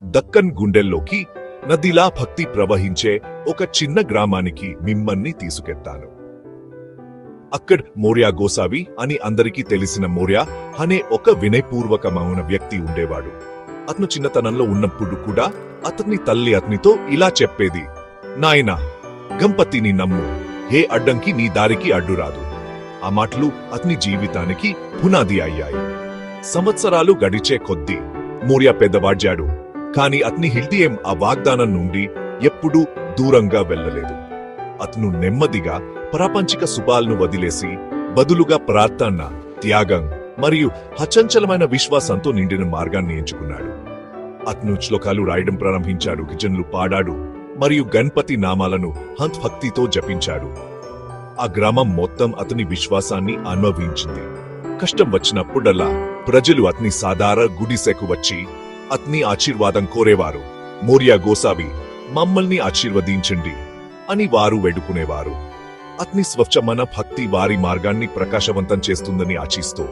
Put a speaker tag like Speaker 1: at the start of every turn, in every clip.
Speaker 1: దక్కన్ గుండెల్లోకి నదిలా భక్తి ప్రవహించే ఒక చిన్న గ్రామానికి మిమ్మల్ని తీసుకెళ్తాను. అక్కడ మోర్యా గోసావి అని అందరికీ తెలిసిన మోర్యా అనే ఒక వినయపూర్వకమైన వ్యక్తి ఉండేవాడు. అతను చిన్నతనంలో ఉన్నప్పుడు కూడా అతని తల్లి అతనితో ఇలా చెప్పేది, నాయనా, గంపతిని నమ్ము, ఏ అడ్డంకి నీ దారికి అడ్డురాదు. ఆ మాటలు అతని జీవితానికి పునాది అయ్యాయి. సంవత్సరాలు గడిచే కొద్దీ మోర్యా పెద్దవాడ్యాడు. కాని అతని హృదయం ఆ వాగ్దానం నుండి ఎప్పుడూ దూరంగా వెళ్ళలేదు. అతను నెమ్మదిగా ప్రాపంచిక శుభాలను వదిలేసి బదులుగా ప్రార్థన, త్యాగం మరియు అచంచలమైన విశ్వాసంతో నిండిన మార్గాన్ని ఎంచుకున్నాడు. అతను శ్లోకాలు రాయడం ప్రారంభించాడు, కిజన్లు పాడాడు మరియు గణపతి నామాలను భక్తితో జపించాడు. ఆ గ్రామం మొత్తం అతని విశ్వాసాన్ని అనుభవించింది. కష్టం వచ్చినప్పుడల్లా ప్రజలు అతని సాధారణ గుడిసెకు వచ్చి అతని ఆశీర్వాదం కోరేవారు. మోర్యా గోసావి, మమ్మల్ని ఆశీర్వదించండి అని వారు వేడుకునేవారు. అతని స్వచ్ఛమైన భక్తి వారి మార్గాన్ని ప్రకాశవంతం చేస్తుందని ఆశిస్తూ,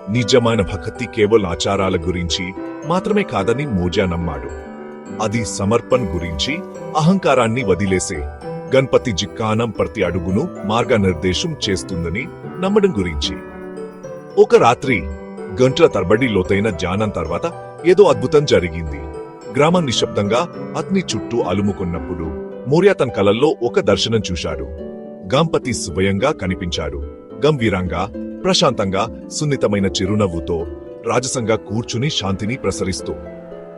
Speaker 1: నిజమైన భక్తి కేవలం ఆచారాల గురించి మాత్రమే కాదని మోర్యా నమ్మాడు. అది సమర్పణ గురించి, అహంకారాన్ని వదిలేసే గణపతి జిక్కానం ప్రతి అడుగును మార్గనిర్దేశం చేస్తుందని నమ్మడం గురించి. ఒక రాత్రి గంటల తరబడి లోతైన ధ్యానం తర్వాత ఏదో అద్భుతం జరిగింది. గ్రామం నిశ్శబ్దంగా అతని చుట్టూ అలుముకున్నప్పుడు మోర్యా తన కలల్లో ఒక దర్శనం చూశాడు. గణపతి స్వయంగా కనిపించాడు. గంభీరంగా, ప్రశాంతంగా, సున్నితమైన చిరునవ్వుతో, రాజసంగా కూర్చుని శాంతిని ప్రసరిస్తూ,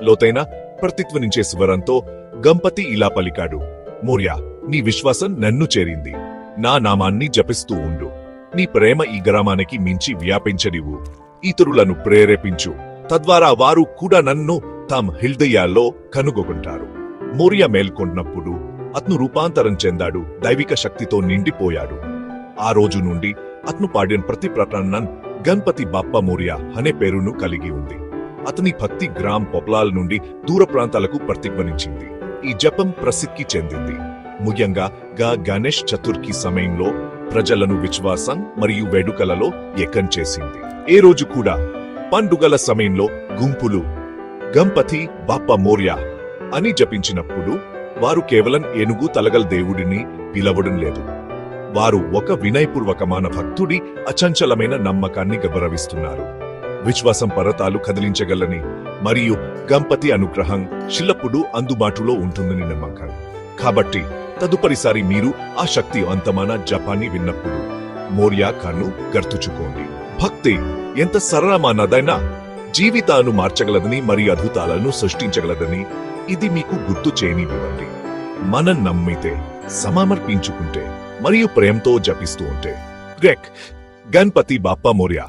Speaker 1: లోతైన ప్రతిధ్వనించే స్వరంతో గణపతి ఇలా పలికాడు, మోర్యా, నీ విశ్వాసం నన్ను చేరింది. నా నామాన్ని జపిస్తూ ఉండు. నీ ప్రేమ ఈ గ్రామానికి మించి వ్యాపించనివ్వు. ఇతరులను ప్రేరేపించు. తద్వారా వారు కూడా నన్ను తమ హృదయాల్లో కనుగొంటారు. మోర్యా మేల్కొన్నప్పుడు అతను రూపాంతరం చెందాడు. దైవిక శక్తితో నిండిపోయాడు. ఆ రోజు నుండి అతను పాడిన ప్రతి ప్రకటన గణపతి బాప్పా మోర్యా అనే పేరును కలిగి ఉంది. అతని భక్తి గ్రామ్ పొప్లాల నుండి దూర ప్రాంతాలకు ప్రతిధ్వనించింది. ఈ జపం ప్రసిద్ధి చెందింది. ముఖ్యంగా గణేష్ చతుర్థి సమయంలో ప్రజలను విశ్వాసం మరియు వేడుకలలో ఏకం చేసింది. ఏ రోజు కూడా పండుగల సమయంలో గుంపులు గణపతి బాప్పా మోర్యా అని జపించినప్పుడు వారు కేవలం ఏనుగు తలగల దేవుడిని పిలవడం లేదు. వారు ఒక వినయపూర్వకమైన భక్తుడి అచంచలమైన నమ్మకాన్ని గౌరవిస్తున్నారు. విశ్వాసం పర్వతాలు కదిలించగలని మరియు గణపతి అనుగ్రహం శిలప్పుడు అందుబాటులో ఉంటుందని నమ్మకం. కాబట్టి తదుపరిసారి మీరు ఆ శక్తివంతమైన జపాన్ని విన్నప్పుడు మోర్యా కన్ను గుర్తుంచుకోండి. భక్తి ఎంత సరళమైనదైనా జీవితాలను మార్చగలదని మరియు అద్భుతాలను సృష్టించగలదని ఇది మీకు గుర్తు చేయనివ్వండి. మనం నమ్మితే, సమర్పించుకుంటే మరియు ప్రేమతో జపిస్తూ ఉంటే గణపతి బాప్పా మోర్యా